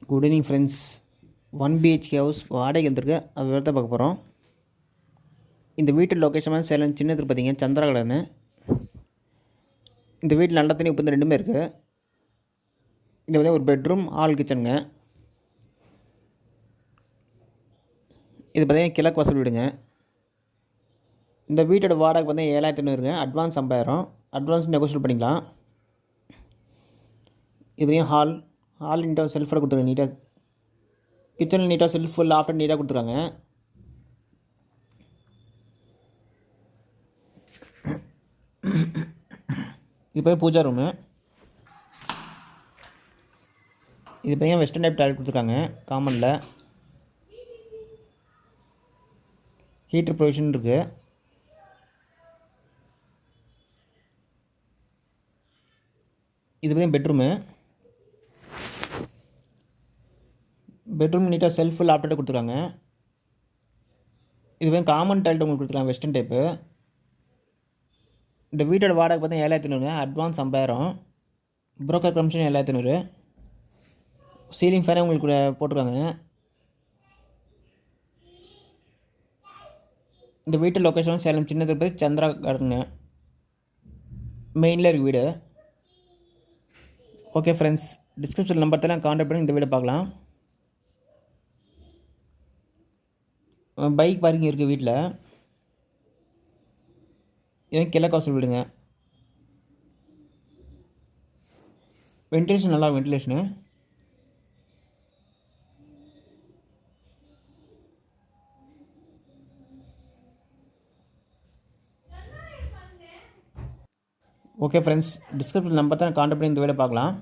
Good evening friends. 1 BHK house வாடகை வந்துருக்கு. அது விவரத்தை பார்க்க போகிறோம். இந்த வீட்டு லொக்கேஷன் சேலம் சின்ன திருப்பதிங்க, சந்திரா கடைன்னு. இந்த வீட்டில் நல்ல தண்ணி உப்பு ரெண்டுமே இருக்குது. இது வந்து ஒரு பெட்ரூம், ஹால், கிச்சனுங்க. இது பார்த்தீங்கன்னா கிழக்கு வாசல் வீடுங்க. இந்த வீட்டோட வாடகை பார்த்தீங்கன்னா 7,500ங்க. அட்வான்ஸ் 50,000. அட்வான்ஸ் நெகோஷியேட் பண்ணிக்கலாம். இது பார்த்தீங்கன்னா ஹால் நீட்டாக செல்ஃபோட கொடுத்துருங்க. நீட்டாக கிச்சனில் நீட்டாக செல்ஃபு லாஃப்ட் நீட்டாக கொடுத்துருக்காங்க. இது போய் பூஜா ரூமு. இது பார்த்தீங்கன்னா வெஸ்டர்ன் டைப் டாய்லெட் கொடுத்துருக்காங்க. காமனில் ஹீட்டர் ப்ரொவிஷன் இருக்குது. இது பார்த்தீங்கன்னா பெட்ரூம் நீட்டாக செல்ஃபு லாப்டாப் கொடுத்துருக்காங்க. இது வந்து காமன் டைல்ட் உங்களுக்கு கொடுத்துருக்காங்க, வெஸ்டர்ன் டைப்பு. இந்த வீட்டோட வாடகை பார்த்தா 7,500. அட்வான்ஸ் 50,000. Broker commission 7,500. சீலிங் ஃபேனே உங்களுக்கு போட்டிருக்காங்க. இந்த வீட்டு லொக்கேஷன் சேலம் சின்ன திருப்பதி, சந்திரா கார்டனுங்க. மெயினில் இருக்குது வீடு. ஓகே ஃப்ரெண்ட்ஸ், டிஸ்கிரிப்ஷன் நம்பர் தான் கான்டாக்ட் பண்ணி இந்த வீடை பார்க்கலாம். பைக் பார்க்கிங் இருக்குது வீட்டில். இது கிழக்கு வாசல் வீடுங்க. வென்டிலேஷன் நல்லா ventilation. Okay friends, description number தான் கான்டாக்ட் பண்ணி இந்த வீடை பார்க்கலாம்.